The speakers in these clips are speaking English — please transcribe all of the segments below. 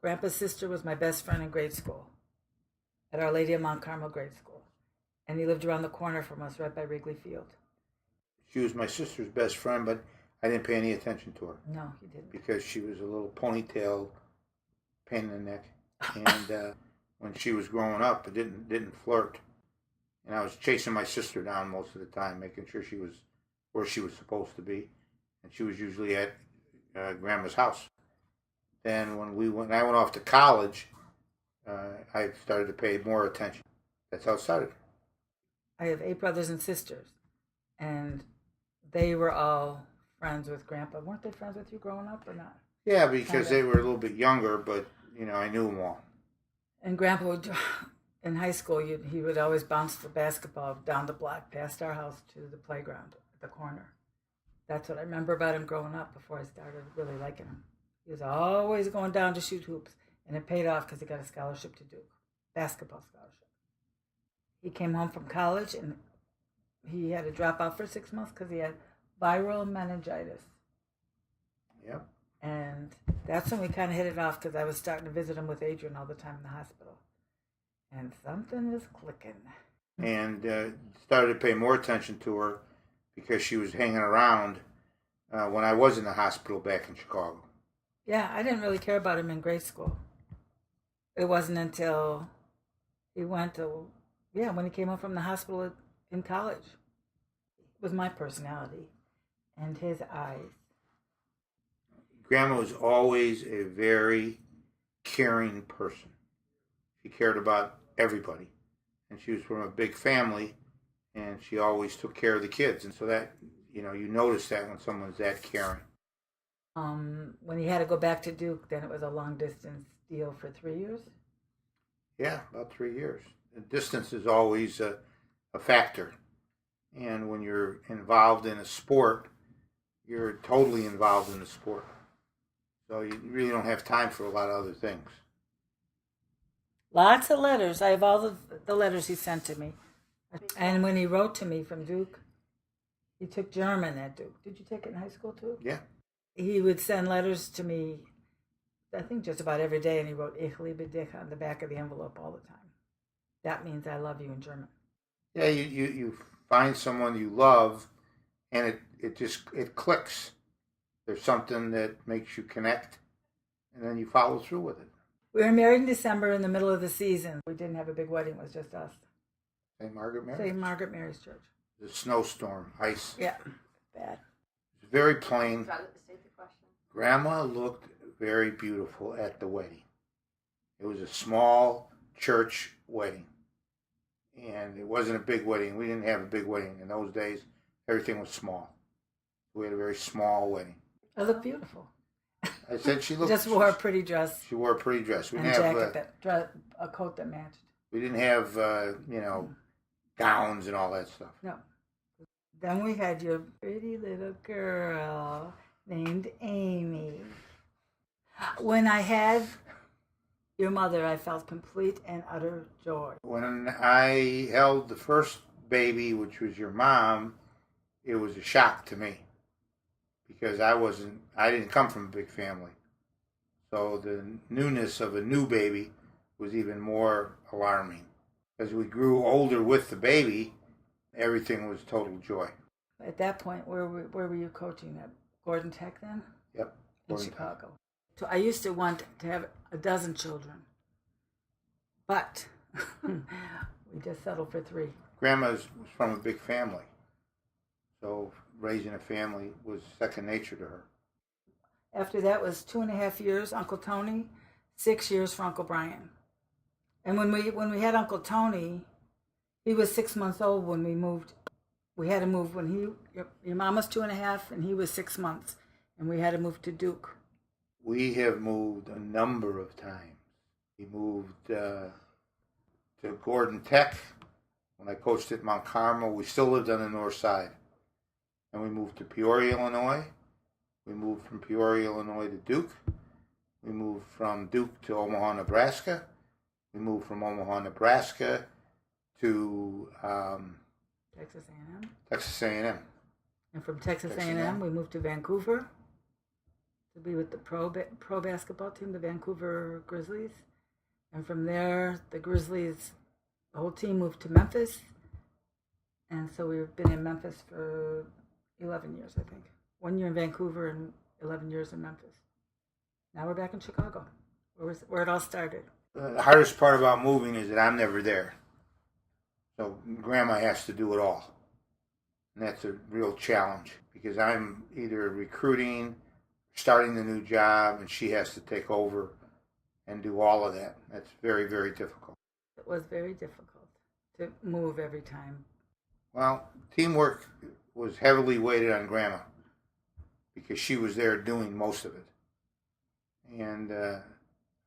Grandpa's sister was my best friend in grade school at Our Lady of Mount Carmel grade school. And he lived around the corner from us, right by Wrigley Field. She was my sister's best friend, but I didn't pay any attention to her. No, he didn't. Because she was a little ponytail, pain in the neck. And when she was growing up, I didn't flirt. And I was chasing my sister down most of the time, making sure she was where she was supposed to be. And she was usually at Grandma's house. Then when I went off to college, I started to pay more attention. That's how it started. I have 8 brothers and sisters, and they were all friends with Grandpa. Weren't they friends with you growing up or not? Yeah, because they were a little bit younger, but I knew them all. And Grandpa would, in high school, he would always bounce the basketball down the block past our house to the playground at the corner. That's what I remember about him growing up before I started really liking him. He was always going down to shoot hoops, and it paid off because he got a scholarship to Duke, basketball scholarship. He came home from college, and he had to drop out for 6 months because he had viral meningitis. Yep. And that's when we kind of hit it off because I was starting to visit him with Adrian all the time in the hospital. And something was clicking. And started to pay more attention to her because she was hanging around when I was in the hospital back in Chicago. Yeah, I didn't really care about him in grade school. It wasn't until he went to, when he came home from the hospital in college. It was my personality and his eyes. Grandma was always a very caring person. She cared about everybody. And she was from a big family, and she always took care of the kids. And so that, you notice that when someone's that caring. When he had to go back to Duke, then it was a long-distance deal for 3 years? Yeah, about 3 years. The distance is always a factor. And when you're involved in a sport, you're totally involved in the sport. So you really don't have time for a lot of other things. Lots of letters. I have all the letters he sent to me. And when he wrote to me from Duke, he took German at Duke. Did you take it in high school too? Yeah. He would send letters to me, I think just about every day, and he wrote Ich liebe dich on the back of the envelope all the time. That means I love you in German. Yeah, you find someone you love, and it clicks. There's something that makes you connect, and then you follow through with it. We were married in December in the middle of the season. We didn't have a big wedding. It was just us. St. Margaret Mary's? St. Margaret Mary's Church. The snowstorm, ice. Yeah, bad. It's very plain. State the question. Grandma looked very beautiful at the wedding. It was a small church wedding. And it wasn't a big wedding. We didn't have a big wedding. In those days, everything was small. We had a very small wedding. I look beautiful. I said she looked... Just wore a pretty dress. She wore a pretty dress. We and didn't jacket, a coat that matched. We didn't have, gowns and all that stuff. No. Then we had your pretty little girl named Amy. When I had your mother, I felt complete and utter joy. When I held the first baby, which was your mom, it was a shock to me because I didn't come from a big family. So the newness of a new baby was even more alarming. As we grew older with the baby, everything was total joy. At that point, where were you coaching at? Gordon Tech then? Yep. In Chicago. So I used to want to have a dozen children, but we just settled for 3. Grandma was from a big family, so raising a family was second nature to her. After that was 2.5 years, Uncle Tony, 6 years for Uncle Brian. And when we had Uncle Tony, he was 6 months old when we moved. We had to move when your mom was 2.5 and he was 6 months, and we had to move to Duke. We have moved a number of times. We moved to Gordon Tech. When I coached at Mount Carmel, we still lived on the north side. And we moved to Peoria, Illinois. We moved from Peoria, Illinois to Duke. We moved from Duke to Omaha, Nebraska. We moved from Omaha, Nebraska to Texas A&M. Texas A&M. And from Texas A&M, we moved to Vancouver, to be with the pro basketball team, the Vancouver Grizzlies. And from there, the Grizzlies, the whole team moved to Memphis. And so we've been in Memphis for 11 years, I think. 1 year in Vancouver and 11 years in Memphis. Now we're back in Chicago, where it all started. The hardest part about moving is that I'm never there. So Grandma has to do it all. And that's a real challenge because I'm either recruiting, starting the new job, and she has to take over and do all of that. That's very, very difficult. It was very difficult to move every time. Well, teamwork was heavily weighted on Grandma because she was there doing most of it. And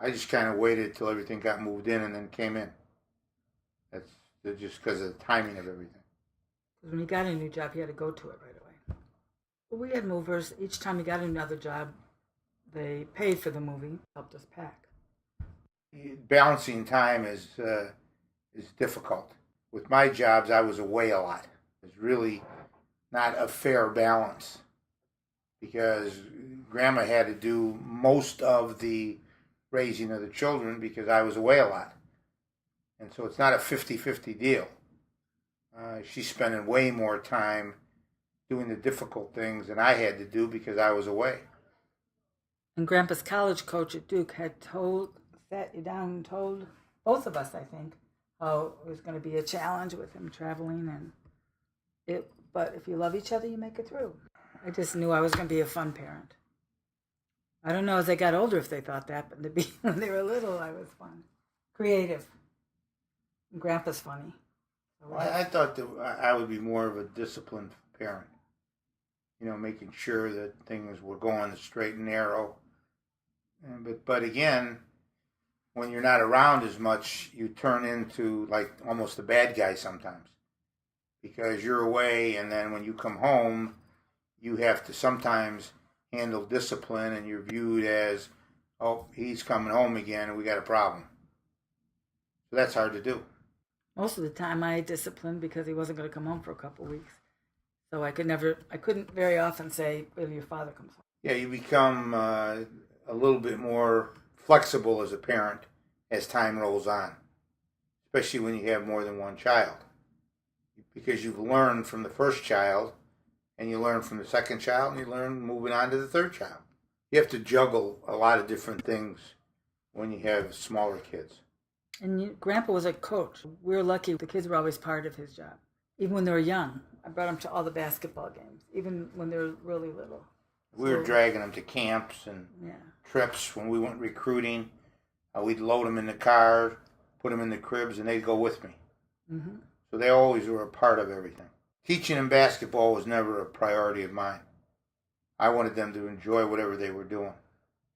I just kind of waited till everything got moved in and then came in. That's just because of the timing of everything. Because when he got a new job, he had to go to it right away. But we had movers. Each time he got another job, they paid for the moving, helped us pack. Balancing time is difficult. With my jobs, I was away a lot. It's really not a fair balance because Grandma had to do most of the raising of the children because I was away a lot. And so it's not a 50-50 deal. She's spending way more time doing the difficult things than I had to do because I was away. And Grandpa's college coach at Duke had sat you down and told both of us, I think, how it was going to be a challenge with him traveling. But if you love each other, you make it through. I just knew I was going to be a fun parent. I don't know as they got older if they thought that, but when they were little, I was fun. Creative. And Grandpa's funny. So I thought that I would be more of a disciplined parent. You know, making sure that things were going straight and narrow. But again, when you're not around as much, you turn into like almost a bad guy sometimes. Because you're away, and then when you come home, you have to sometimes handle discipline, and you're viewed as, oh, he's coming home again, and we got a problem. So that's hard to do. Most of the time I disciplined because he wasn't going to come home for a couple of weeks. So I couldn't very often say, well, your father comes home. Yeah, you become a little bit more flexible as a parent as time rolls on, especially when you have more than one child. Because you've learned from the first child, and you learn from the second child, and you learn moving on to the third child. You have to juggle a lot of different things when you have smaller kids. And Grandpa was a coach. We were lucky. The kids were always part of his job. Even when they were young. I brought them to all the basketball games, even when they were really little. We were dragging them to camps and trips when we went recruiting. We'd load them in the car, put them in the cribs, and they'd go with me. Mm-hmm. So they always were a part of everything. Teaching them basketball was never a priority of mine. I wanted them to enjoy whatever they were doing.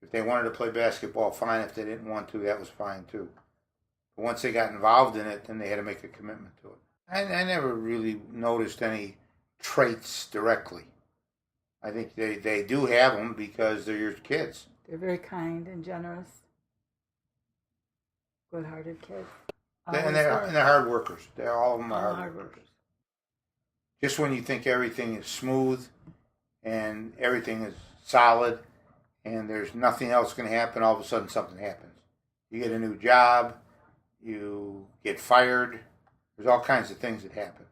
If they wanted to play basketball, fine. If they didn't want to, that was fine too. But once they got involved in it, then they had to make a commitment to it. I never really noticed any traits directly. I think they do have them because they're your kids. They're very kind and generous. Good-hearted kids. And they're hard workers. All of them are hard workers. workers. Just when you think everything is smooth and everything is solid and there's nothing else going to happen, all of a sudden something happens. You get a new job, you get fired, there's all kinds of things that happen.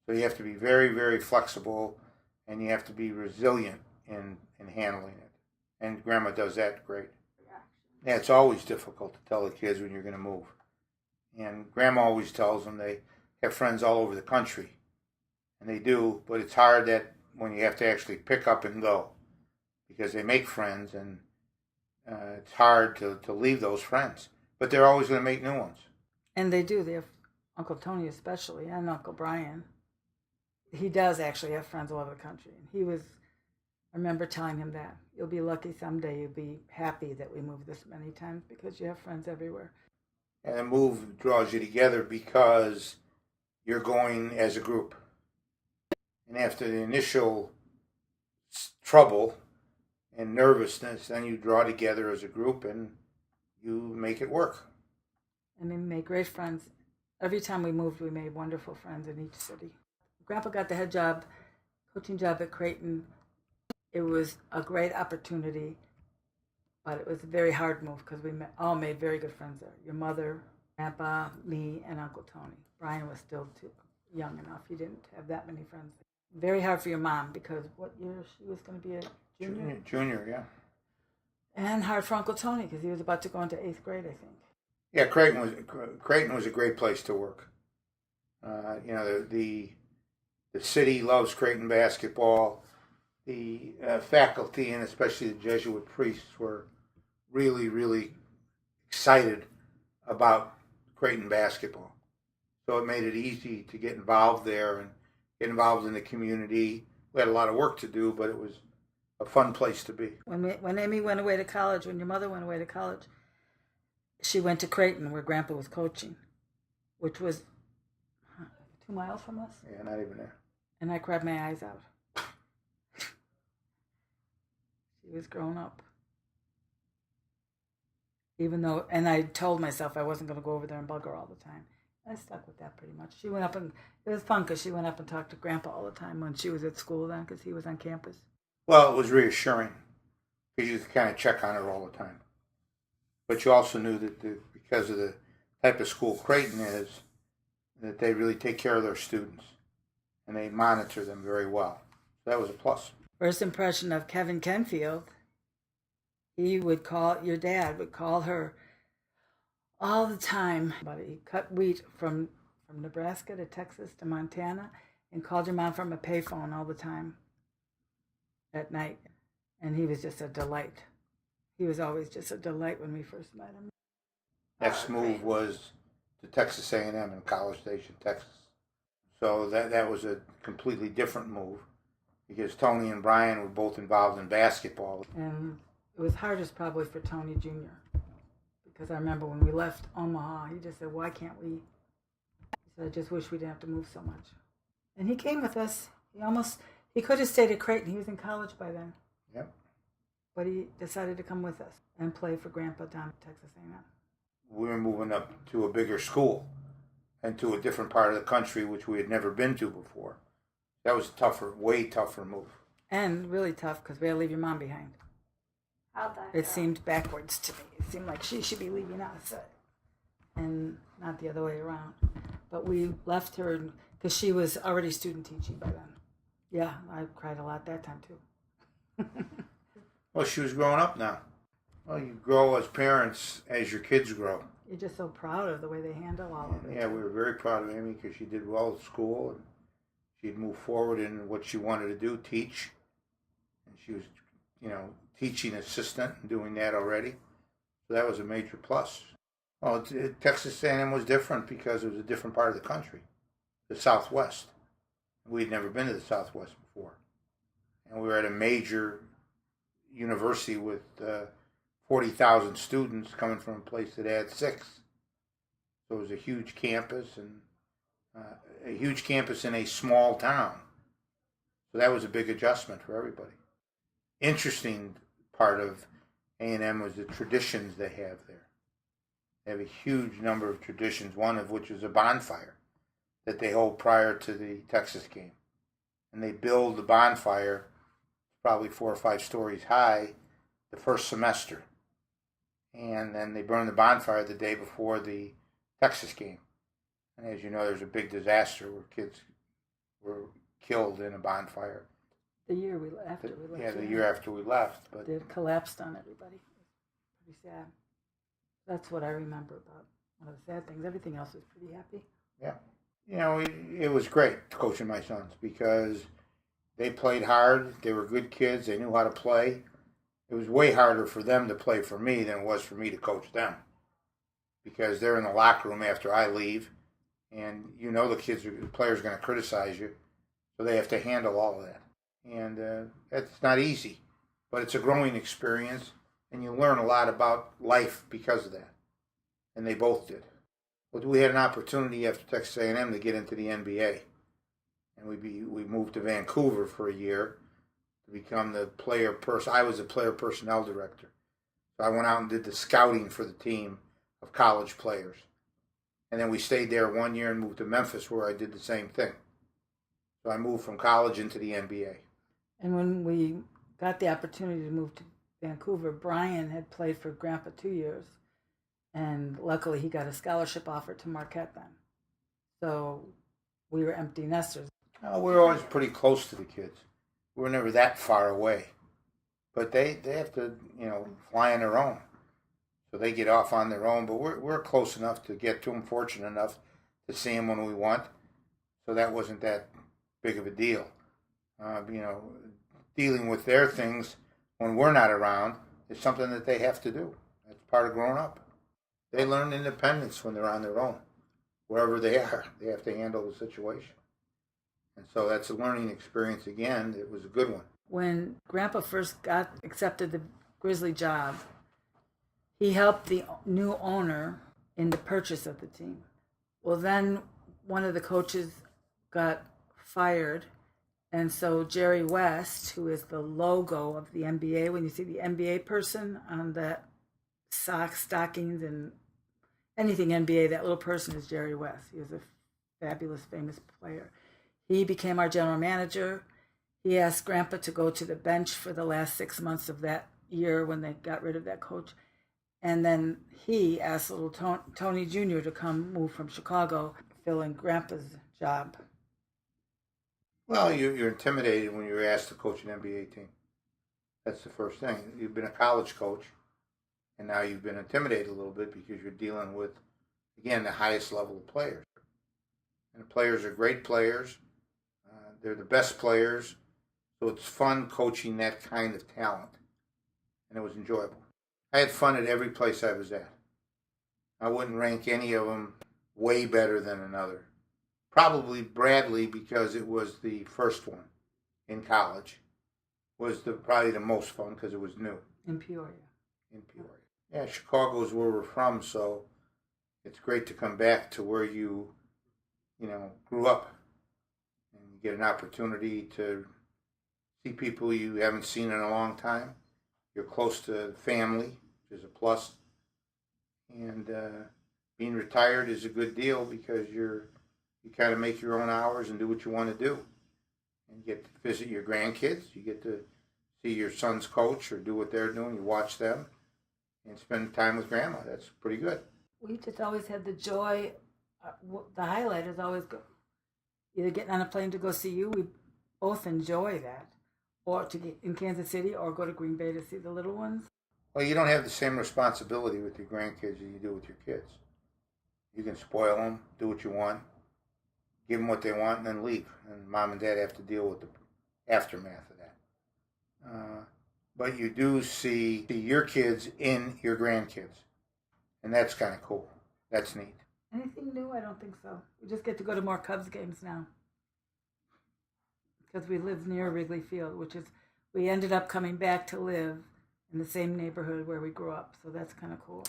So you have to be very, very flexible, and you have to be resilient in handling it. And Grandma does that great. Yeah, it's always difficult to tell the kids when you're going to move. And Grandma always tells them they have friends all over the country. And they do, but it's hard that when you have to actually pick up and go. Because they make friends, and it's hard to leave those friends. But they're always going to make new ones. And they do. They have Uncle Tony especially, and Uncle Brian. He does actually have friends all over the country. And I remember telling him that. You'll be lucky someday. You'll be happy that we moved this many times because you have friends everywhere. And the move draws you together because you're going as a group. And after the initial trouble and nervousness, then you draw together as a group and you make it work. And we made great friends. Every time we moved, we made wonderful friends in each city. Grandpa got the coaching job at Creighton. It was a great opportunity But it was a very hard move because we all made very good friends there. Your mother, Grandpa, me, and Uncle Tony. Brian was still too young enough. He didn't have that many friends. Very hard for your mom because what year she was going to be a junior? Junior, yeah. And hard for Uncle Tony because he was about to go into 8th grade, I think. Yeah, Creighton was a great place to work. The city loves Creighton basketball. The faculty and especially the Jesuit priests were really, really excited about Creighton basketball. So it made it easy to get involved there and get involved in the community. We had a lot of work to do, but it was a fun place to be. When Amy went away to college, when your mother went away to college, she went to Creighton where Grandpa was coaching, which was 2 miles from us. Yeah, not even there. And I cried my eyes out. She was grown up. Even though, and I told myself I wasn't going to go over there and bug her all the time. I stuck with that pretty much. She went up and, it was fun because she went up and talked to Grandpa all the time when she was at school then because he was on campus. Well, it was reassuring because you could kind of check on her all the time. But you also knew that because of the type of school Creighton is, that they really take care of their students and they monitor them very well. So that was a plus. First impression of Kevin Kenfield, your dad would call her all the time. But he cut wheat from Nebraska to Texas to Montana and called your mom from a payphone all the time at night. And he was just a delight. He was always just a delight when we first met him. Next move was to Texas A&M in College Station, Texas. So that was a completely different move because Tony and Brian were both involved in basketball. And it was hardest probably for Tony Jr. because I remember when we left Omaha, he just said, why can't we? He said, I just wish we didn't have to move so much. And he came with us. He could have stayed at Creighton. He was in college by then. Yep. But he decided to come with us and play for Grandpa down at Texas A&M. We were moving up to a bigger school and to a different part of the country, which we had never been to before. That was a way tougher move. And really tough because we had to leave your mom behind. How'd that It go? seemed backwards to me. It seemed like she should be leaving us and not the other way around. But we left her because she was already student teaching by then. Yeah, I cried a lot that time too. Well, she was growing up now. Well, you grow as parents as your kids grow. You're just so proud of the way they handle all of it. Yeah, we were very proud of Amy because she did well at school and she'd moved forward in what she wanted to do, teach. And she was, teaching assistant and doing that already. So that was a major plus. Well, Texas A&M was different because it was a different part of the country, the Southwest. We'd never been to the Southwest before. And we were at a major university with 40,000 students coming from a place that had 6. So it was a huge campus and in a small town. So that was a big adjustment for everybody. Interesting part of A&M was the traditions they have there. They have a huge number of traditions, one of which is a bonfire that they hold prior to the Texas game. And they build the bonfire probably 4 or 5 stories high the first semester. And then they burn the bonfire the day before the Texas game. And as you know, there's a big disaster where kids were killed in a bonfire. The year after we left. Yeah, the year after we left. But it collapsed on everybody. Pretty sad. That's what I remember about one of the sad things. Everything else was pretty happy. Yeah. It was great coaching my sons because they played hard. They were good kids. They knew how to play. It was way harder for them to play for me than it was for me to coach them because they're in the locker room after I leave, and the players are going to criticize you, so they have to handle all of that. And it's not easy, but it's a growing experience, and you learn a lot about life because of that. And they both did. But we had an opportunity after Texas A&M to get into the NBA, and we moved to Vancouver for a year to become I was the player personnel director. So I went out and did the scouting for the team of college players. And then we stayed there 1 year and moved to Memphis where I did the same thing. So I moved from college into the NBA. And when we got the opportunity to move Vancouver, Brian had played for Grandpa 2 years, and luckily he got a scholarship offer to Marquette then. So we were empty nesters. We were always pretty close to the kids. We were never that far away. But they have to, fly on their own. So they get off on their own. But we're close enough to get to them, fortunate enough to see them when we want. So that wasn't that big of a deal. Dealing with their things when we're not around is something that they have to do. That's part of growing up. They learn independence when they're on their own. Wherever they are, they have to handle the situation. And so that's a learning experience again. It was a good one. When Grandpa first got accepted the Grizzly job, he helped the new owner in the purchase of the team. Well, then one of the coaches got fired, and so Jerry West, who is the logo of the NBA, when you see the NBA person on the socks, stockings, and anything NBA, that little person is Jerry West. He was a fabulous, famous player. He became our general manager. He asked Grandpa to go to the bench for the last 6 months of that year when they got rid of that coach. And then he asked little Tony Jr. to come move from Chicago, fill in Grandpa's job. Well, you're intimidated when you're asked to coach an NBA team. That's the first thing. You've been a college coach, and now you've been intimidated a little bit because you're dealing with, again, the highest level of players. And the players are great players. They're the best players. So it's fun coaching that kind of talent. And it was enjoyable. I had fun at every place I was at. I wouldn't rank any of them way better than another. Probably Bradley, because it was the first one in college, was probably the most fun because it was new. In Peoria. Yeah, Chicago is where we're from, so it's great to come back to where you grew up. And you get an opportunity to see people you haven't seen in a long time. You're close to family, which is a plus. And being retired is a good deal because you kind of make your own hours and do what you want to do. And you get to visit your grandkids. You get to see your son's coach or do what they're doing. You watch them and spend time with Grandma. That's pretty good. We just always had the joy. The highlight is always either getting on a plane to go see you. We both enjoy that. Or to get in Kansas City or go to Green Bay to see the little ones. Well, you don't have the same responsibility with your grandkids as you do with your kids. You can spoil them, do what you want, give them what they want, and then leave. And Mom and Dad have to deal with the aftermath of that. But you do see your kids in your grandkids. And that's kind of cool. That's neat. Anything new? I don't think so. We just get to go to more Cubs games now. Because we live near Wrigley Field, we ended up coming back to live in the same neighborhood where we grew up. So that's kind of cool.